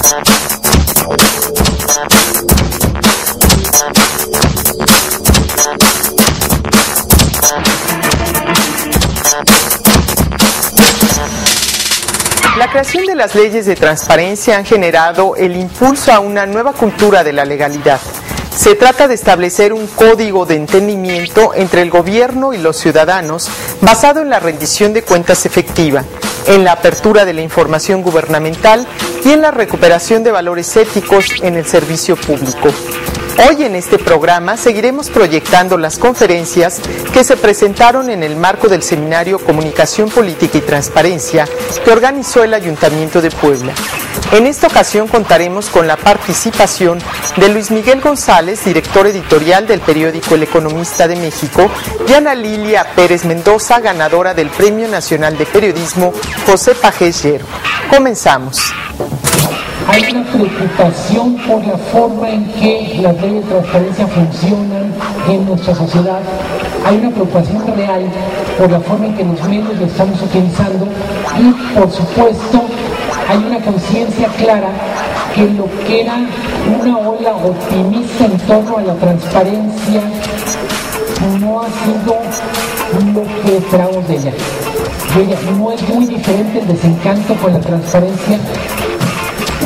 La creación de las leyes de transparencia han generado el impulso a una nueva cultura de la legalidad. Se trata de establecer un código de entendimiento entre el gobierno y los ciudadanos basado en la rendición de cuentas efectiva, en la apertura de la información gubernamental y en la recuperación de valores éticos en el servicio público. Hoy en este programa seguiremos proyectando las conferencias que se presentaron en el marco del seminario Comunicación Política y Transparencia que organizó el Ayuntamiento de Puebla. En esta ocasión contaremos con la participación de Luis Miguel González, director editorial del periódico El Economista de México, y Ana Lilia Pérez Mendoza, ganadora del Premio Nacional de Periodismo José Pagés Llero. Comenzamos. Hay una preocupación por la forma en que las leyes de transparencia funcionan en nuestra sociedad. Hay una preocupación real por la forma en que los medios lo estamos utilizando y, por supuesto, hay una conciencia clara que lo que era una ola optimista en torno a la transparencia no ha sido lo que esperamos de ella. No es muy diferente el desencanto con la transparencia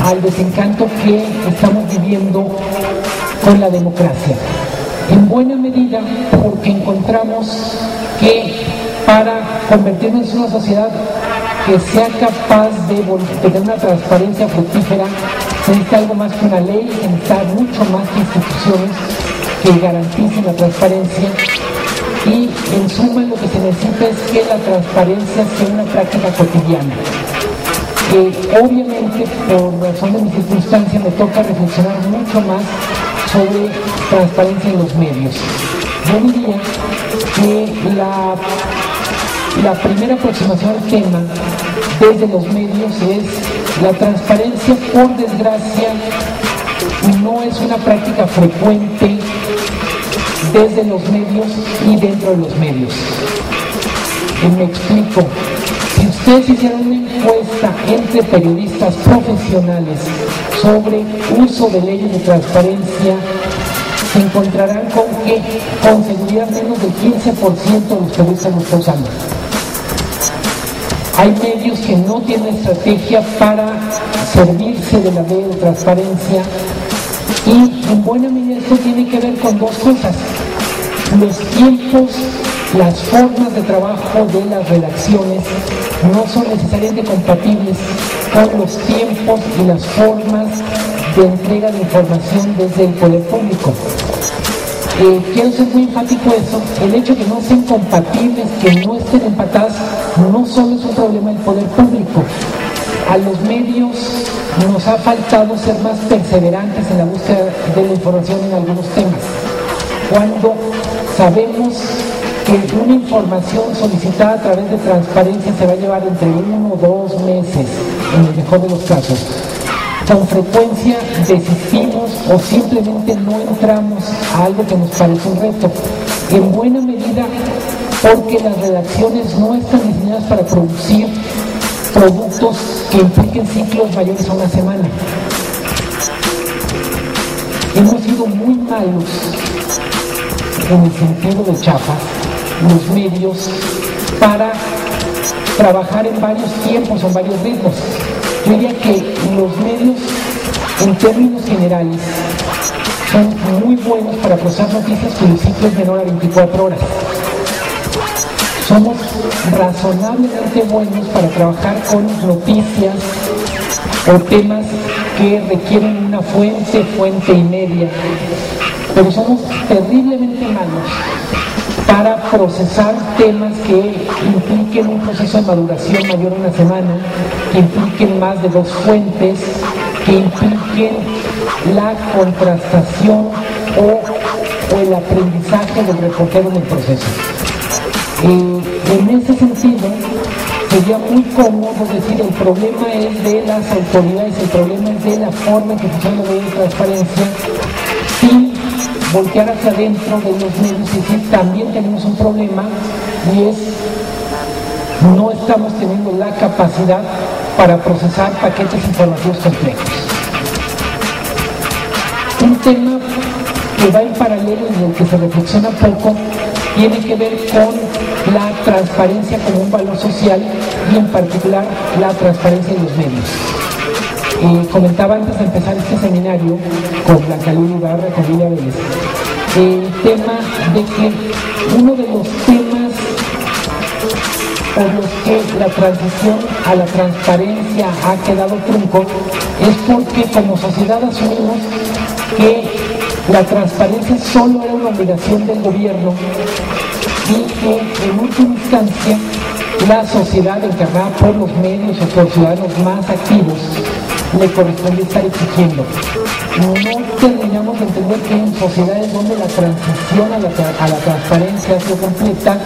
al desencanto que estamos viviendo con la democracia. En buena medida porque encontramos que para convertirnos en una sociedad que sea capaz de tener una transparencia fructífera, se necesita algo más que una ley, se necesita mucho más que instituciones que garanticen la transparencia, y en suma lo que se necesita es que la transparencia sea una práctica cotidiana. Obviamente, por razón de mi circunstancia, me toca reflexionar mucho más sobre transparencia en los medios. Yo diría que la primera aproximación al tema desde los medios es la transparencia, por desgracia, no es una práctica frecuente desde los medios y dentro de los medios. Me explico. Si ustedes hicieran una encuesta entre periodistas profesionales sobre uso de leyes de transparencia, se encontrarán con que con seguridad menos del 15% de los periodistas lo están usando. Hay medios que no tienen estrategia para servirse de la ley de transparencia, y en buena medida esto tiene que ver con dos cosas: los tiempos, las formas de trabajo de las redacciones no son necesariamente compatibles con los tiempos y las formas de entrega de información desde el poder público. Quiero ser muy enfático eso. El hecho de que no sean compatibles, que no estén empatadas, no solo es un problema del poder público. A los medios nos ha faltado ser más perseverantes en la búsqueda de la información en algunos temas. Cuando sabemos que una información solicitada a través de transparencia se va a llevar entre 1 o 2 meses, en el mejor de los casos, con frecuencia desistimos o simplemente no entramos a algo que nos parece un reto. En buena medida porque las redacciones no están diseñadas para producir productos que impliquen ciclos mayores a una semana. Hemos sido muy malos en el sentido de chapa, los medios, para trabajar en varios tiempos o en varios ritmos. Yo diría que los medios, en términos generales, son muy buenos para procesar noticias cuyo ciclo es menor a 24 horas. Somos razonablemente buenos para trabajar con noticias o temas que requieren una fuente y media, pero somos terriblemente malos para procesar temas que impliquen un proceso de maduración mayor a una semana, que impliquen más de 2 fuentes, que impliquen la contrastación o el aprendizaje del reportero en el proceso. En ese sentido, sería muy cómodo decir el problema es de las autoridades, el problema es de la forma en que funciona la ley de transparencia, sin voltear hacia adentro de los medios y decir también tenemos un problema, y es no estamos teniendo la capacidad para procesar paquetes informativos complejos. tema que va en paralelo y en el que se reflexiona poco tiene que ver con la transparencia como un valor social y en particular la transparencia en los medios. Comentaba antes de empezar este seminario con Blanca Luz Ibarra, con Lilia Vélez, el tema de que uno de los temas por los que la transición a la transparencia ha quedado trunco es porque como sociedad asumimos que la transparencia solo era una obligación del gobierno y que en última instancia la sociedad encarnada por los medios o por ciudadanos más activos le corresponde estar exigiendo. No terminamos de entender que en sociedades donde la transición a la transparencia ha sido completa,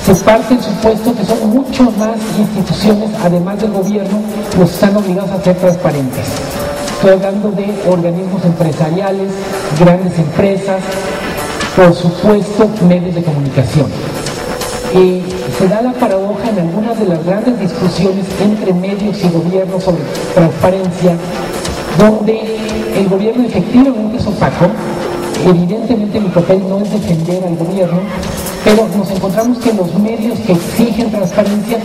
se parte del supuesto que son muchas más instituciones, además del gobierno, los que están obligados a ser transparentes. Estoy hablando de organismos empresariales, grandes empresas, por supuesto, medios de comunicación. Se da la paradoja en algunas de las grandes discusiones entre medios y gobierno sobre transparencia, donde el gobierno efectivamente es opaco. Evidentemente mi papel no es defender al gobierno, pero nos encontramos que los medios que exigen transparencia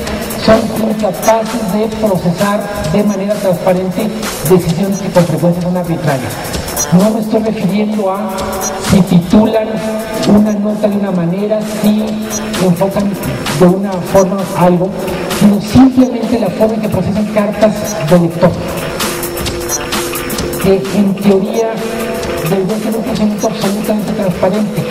son incapaces de procesar de manera transparente decisiones que con frecuencia son arbitrarias. No me estoy refiriendo a si titulan una nota de una manera, si enfocan de una forma algo, sino simplemente la forma en que procesan cartas de lector, que en teoría debería ser un procedimiento absolutamente transparente.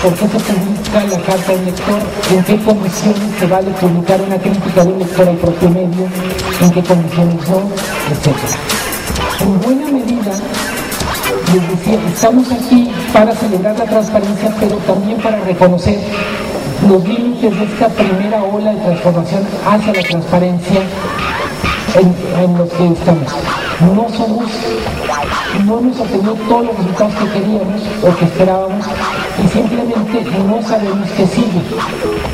¿Por qué se publica la carta del lector? ¿En qué condiciones se vale publicar una crítica de un lector al propio medio? ¿En qué condiciones no? Etcétera. En buena medida, les decía, estamos aquí para celebrar la transparencia, pero también para reconocer los límites de esta primera ola de transformación hacia la transparencia en los que estamos. No hemos obtenido todos los resultados que queríamos o que esperábamos y simplemente no sabemos qué sigue.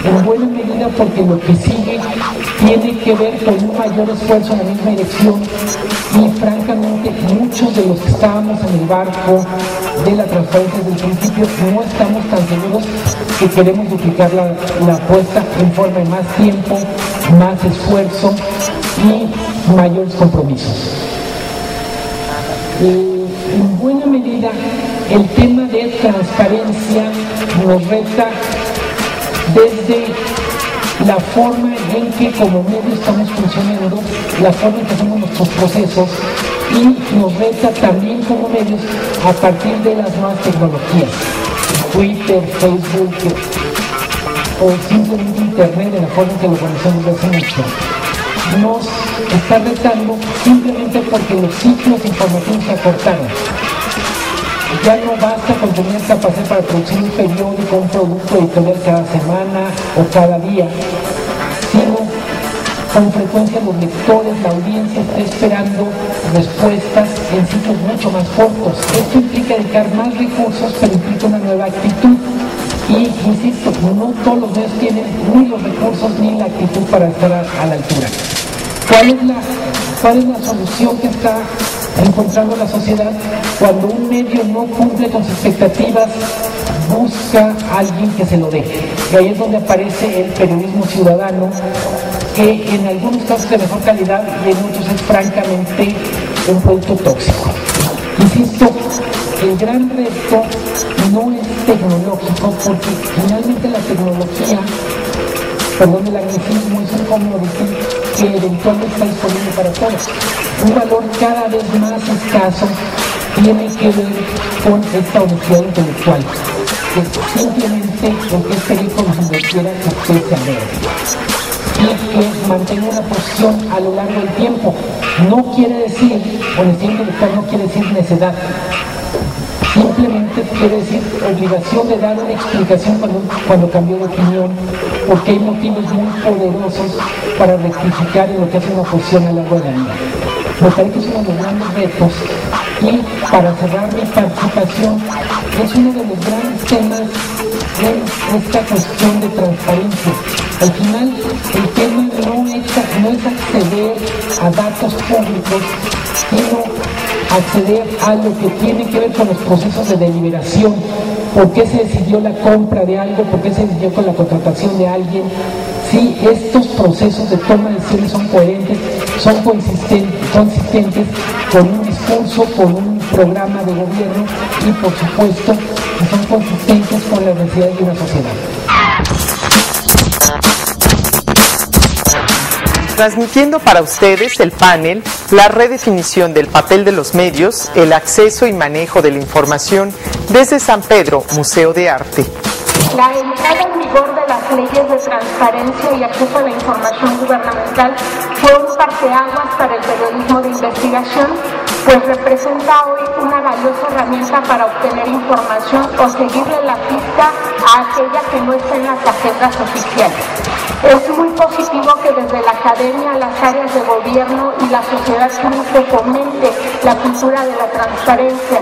En buena medida porque lo que sigue tiene que ver con un mayor esfuerzo en la misma dirección y francamente muchos de los que estábamos en el barco de la transparencia desde el principio no estamos tan seguros que queremos duplicar la apuesta en forma de más tiempo, más esfuerzo y mayores compromisos. En buena medida, el tema de transparencia nos reta desde la forma en que como medio estamos funcionando, la forma en que hacemos nuestros procesos y nos reta también como medios a partir de las nuevas tecnologías, Twitter, Facebook o simplemente Internet en la forma en que lo conocemos desde hace mucho. Nos está retando simplemente porque los ciclos informativos se acortaron. Ya no basta con tener capacidad para producir un periódico, un producto editorial cada semana o cada día, sino con frecuencia los lectores, la audiencia está esperando respuestas en ciclos mucho más cortos. Esto implica dedicar más recursos, pero implica una nueva actitud. Y, insisto, no todos los medios tienen ni los recursos ni la actitud para estar a la altura. ¿Cuál es la solución que está encontrando la sociedad? Cuando un medio no cumple con sus expectativas, busca a alguien que se lo deje. Y ahí es donde aparece el periodismo ciudadano, que en algunos casos es de mejor calidad y en otros es francamente un producto tóxico. Insisto, el gran reto no es tecnológico, porque finalmente la tecnología, perdón el anglicismo, es un commodity que eventualmente está disponible para todos. Un valor cada vez más escaso tiene que ver con esta honestidad intelectual, que simplemente lo que es película nos requiera que usted se agrede y que mantenga una posición a lo largo del tiempo. No quiere decir, honestidad intelectual no quiere decir necedad. Simplemente quiere decir obligación de dar una explicación cuando cambió de opinión, porque hay motivos muy poderosos para rectificar en lo que hace una posición a lo largo de la vida. Me parece que es uno de los grandes retos y para cerrar mi participación es uno de los grandes temas de esta cuestión de transparencia. Al final el tema no es acceder a datos públicos, sino acceder a lo que tiene que ver con los procesos de deliberación. ¿Por qué se decidió la compra de algo? ¿Por qué se decidió con la contratación de alguien? Si estos procesos de toma de decisiones son coherentes, son consistentes con un discurso, con un programa de gobierno y, por supuesto, que son consistentes con las necesidades de una sociedad. Transmitiendo para ustedes el panel La redefinición del papel de los medios, el acceso y manejo de la información desde San Pedro, Museo de Arte. La entrada en vigor de las leyes de transparencia y acceso a la información gubernamental fue un parteaguas para el periodismo de investigación, pues representa hoy una valiosa herramienta para obtener información o seguirle la pista a aquella que no está en las agendas oficiales. Es muy positivo que desde la academia, las áreas de gobierno y la sociedad civil se fomente la cultura de la transparencia.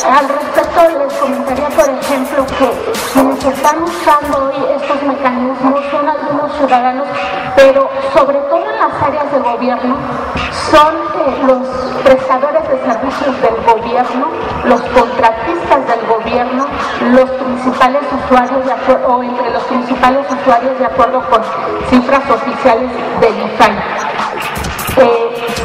Al respecto, les comentaría, por ejemplo, que quienes están usando hoy estos mecanismos son algunos ciudadanos, pero sobre todo en las áreas de gobierno son los prestadores de servicios del gobierno, los contratistas del gobierno, los principales usuarios o entre los principales usuarios de acuerdo con cifras oficiales del IFAI.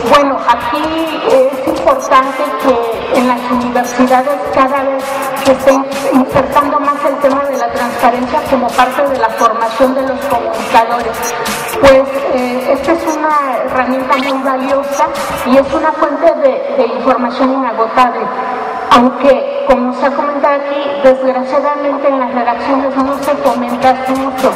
Bueno, aquí es importante que en las universidades cada vez se esté insertando más el tema de la transparencia como parte de la formación de los comunicadores. Pues esta es una herramienta muy valiosa y es una fuente de información inagotable. Aunque, como se ha comentado aquí, desgraciadamente en las redacciones no se fomenta mucho.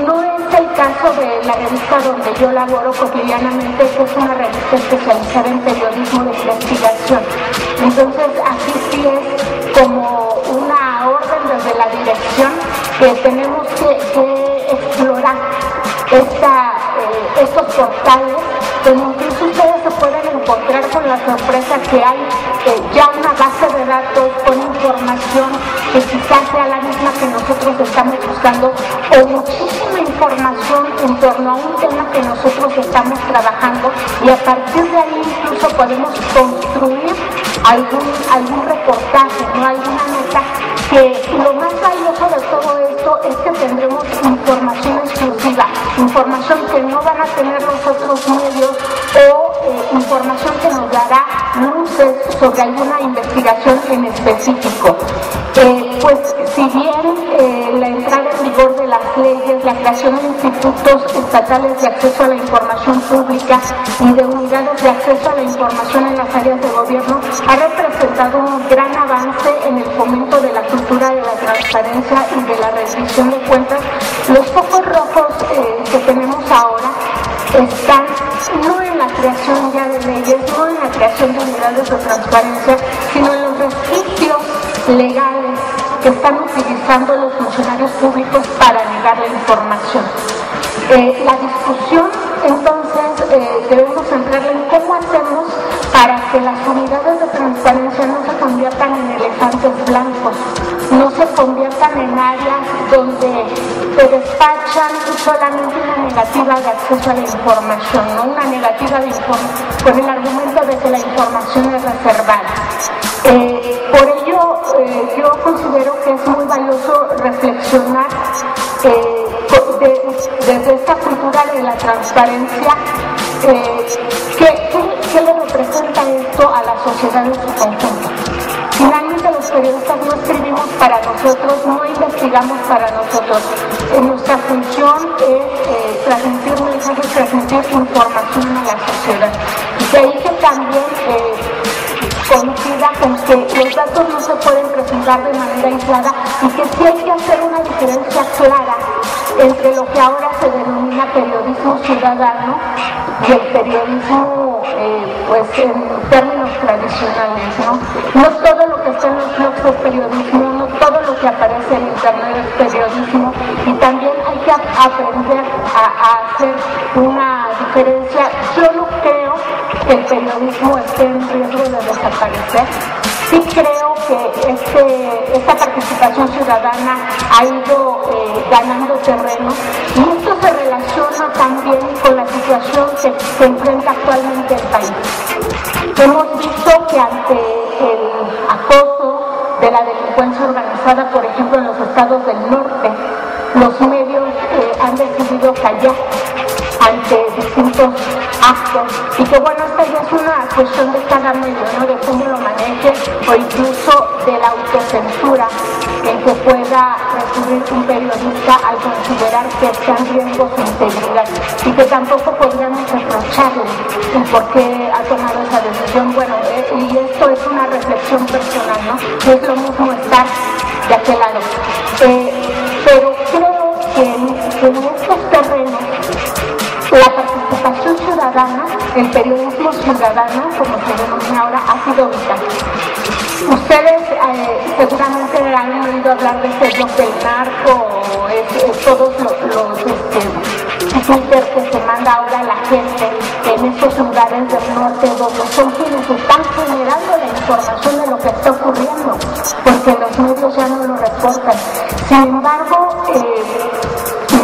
No es el caso de la revista donde yo laboro cotidianamente, que es una revista especializada en periodismo de investigación. Entonces, aquí sí es como una orden desde la dirección que tenemos que explorar estos portales, donde incluso ustedes se pueden encontrar con la sorpresa que hay ya una base de datos con información que quizás sea la misma que nosotros estamos buscando, o muchísima información en torno a un tema que nosotros estamos trabajando, y a partir de ahí incluso podemos construir algún reportaje, ¿no? Alguna nota, que lo más valioso de todo esto es que tendremos información exclusiva, información que no van a tener los otros medios, o información que nos dará luces sobre alguna investigación en específico. Pues si bien la entrada en vigor de las leyes, la creación de institutos estatales de acceso a la información pública y de unidades de acceso a la información en las áreas de gobierno ha representado un gran avance en el fomento de la cultura de la transparencia y de la rendición de cuentas, los focos rojos que tenemos ahora están no en la creación ya de leyes, no en la creación de unidades de transparencia, sino en los resquicios legales que están utilizando los funcionarios públicos para negar la información. La discusión, entonces, debemos centrar en cómo hacemos para que las unidades de transparencia no se conviertan en elefantes blancos, no se conviertan en áreas donde se despachan solamente una negativa de acceso a la información, ¿no? Una negativa con el argumento de que la información es reservada. Por ello, yo considero que es muy valioso reflexionar desde esta cultura de la transparencia, ¿qué le representa esto a la sociedad en su conjunto? Finalmente, los periodistas no escribimos para nosotros, no investigamos para nosotros. Nuestra función es transmitir mensajes, transmitir información a la sociedad. De ahí que también coincida con que los datos no se pueden presentar de manera aislada y que sí hay que hacer una diferencia clara entre lo que ahora se denomina periodismo ciudadano y el periodismo, pues en términos tradicionales, ¿no? No todo lo que está en los blogs es periodismo, no todo lo que aparece en internet es periodismo, y también hay que aprender a hacer una diferencia. Yo no creo que el periodismo esté en riesgo de desaparecer. Sí creo que esta participación ciudadana ha ido ganando terreno, y esto se relaciona relaciona también con la situación que se enfrenta actualmente el país. Hemos visto que ante el acoso de la delincuencia organizada, por ejemplo, en los estados del norte, los medios han decidido callar ante distintos actos, y que bueno, esta ya es una cuestión de cada medio, ¿no? De cómo lo maneje, o incluso de la autocensura en que pueda recurrir un periodista al considerar que está en riesgo su integridad, y que tampoco podríamos reprocharle el por qué ha tomado esa decisión. Bueno, y esto es una reflexión personal, ¿no? No es lo mismo estar de aquel lado. Pero creo que en estos terrenos la participación ciudadana, el periodismo ciudadano, como se denomina ahora, ha sido vital. Ustedes seguramente han oído hablar de sellos del narco, todos los Twitter que se manda ahora a la gente en esos lugares del norte, donde son quienes están generando la información de lo que está ocurriendo, porque los medios ya no lo reportan. Sin embargo,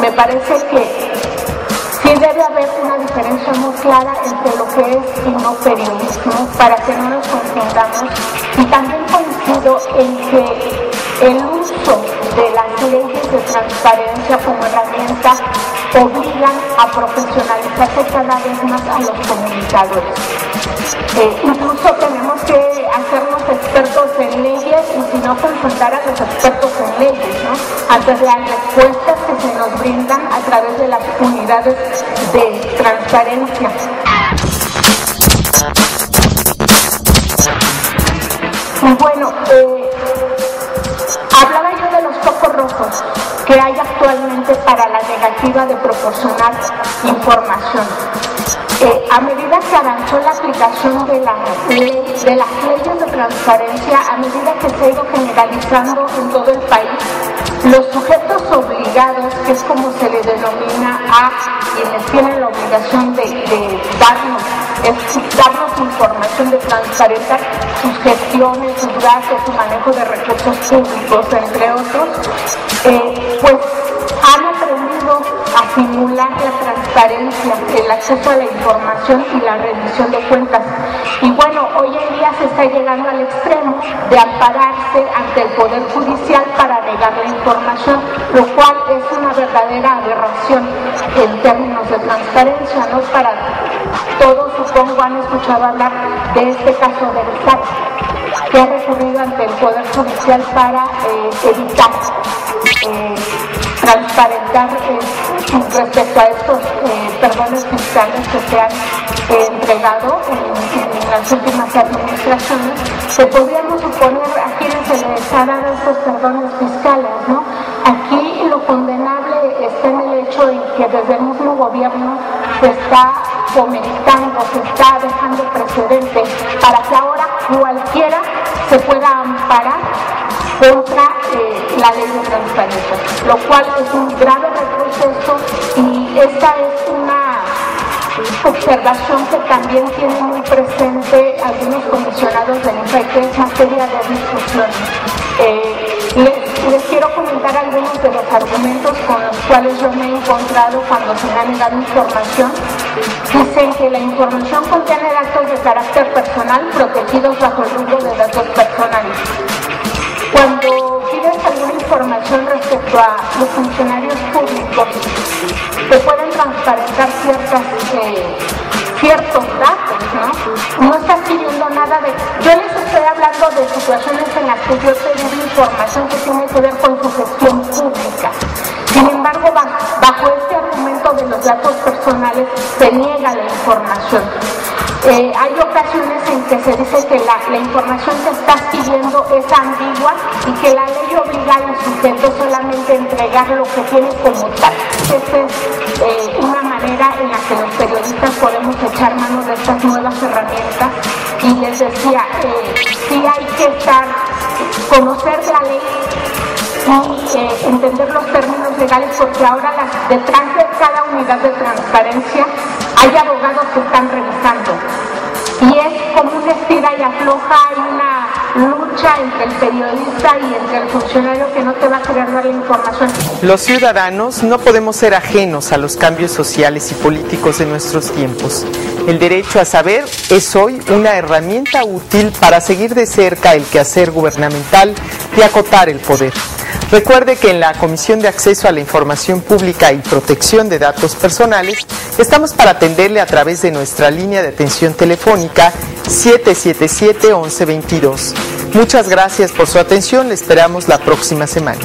me parece que sí debe haber una diferencia muy clara entre lo que es y no periodismo, para que no nos confundamos. Y también coincido en que el uso de las leyes de transparencia como herramienta obligan a profesionalizarse cada vez más a los comunicadores. Incluso tenemos que hacernos expertos en leyes, y si no, consultar a los expertos en leyes, ¿no? Ante las respuestas que se nos brindan a través de las unidades de transparencia. Y bueno, hablaba yo de los focos rojos que hay actualmente para la negativa de proporcionar información. A medida que avanzó la aplicación de las leyes de transparencia, a medida que se ha ido generalizando en todo el país, los sujetos obligados, que es como se le denomina a quienes tienen la obligación de darnos información, de transparentar sus gestiones, sus gastos, su manejo de recursos públicos, entre otros, pues han aprendido a simular la transparencia, el acceso a la información y la rendición de cuentas. Y bueno, hoy en día se está llegando al extremo de ampararse ante el Poder Judicial para negar la información, lo cual es una verdadera aberración en términos de transparencia, ¿no? Para todos, supongo, han escuchado hablar de este caso del SAT, que ha recurrido ante el Poder Judicial para evitar transparentar respecto a estos perdones fiscales que se han entregado en las últimas administraciones. Que podríamos suponer a quienes se les ha dado estos perdones fiscales, ¿no? Aquí lo condenable está en el hecho en que desde el mismo gobierno se está fomentando, se está dejando precedente para que ahora cualquiera se pueda amparar contra la ley de transparencia, lo cual es un grave retroceso, y esta es una observación que también tiene muy presente algunos comisionados del INPE, que es materia de discusión. Les quiero comentar algunos de los argumentos con los cuales yo me he encontrado cuando se me ha negado información. Dicen que la información contiene datos de carácter personal protegidos bajo el rubro de datos personales. Cuando pides alguna información respecto a los funcionarios públicos, se pueden transparentar ciertos datos, ¿no? No estás pidiendo nada de... Yo les estoy hablando de situaciones en las que yo pedí información que tiene que ver con su gestión pública. Sin embargo, bajo este argumento de los datos personales, se niega la información. Hay ocasiones en que se dice que la información que estás pidiendo es ambigua y que la ley obliga al sujeto solamente a entregar lo que tiene como tal. Esta es una manera en la que los periodistas podemos echar mano de estas nuevas herramientas. Y les decía, sí hay que conocer la ley y entender los términos legales, porque ahora detrás de cada unidad de transparencia hay abogados que están revisando, y es como una estira y afloja, hay una lucha entre el periodista y entre el funcionario que no te va a querer dar la información. Los ciudadanos no podemos ser ajenos a los cambios sociales y políticos de nuestros tiempos. El derecho a saber es hoy una herramienta útil para seguir de cerca el quehacer gubernamental y acotar el poder. Recuerde que en la Comisión de Acceso a la Información Pública y Protección de Datos Personales estamos para atenderle a través de nuestra línea de atención telefónica 777-1122. Muchas gracias por su atención, le esperamos la próxima semana.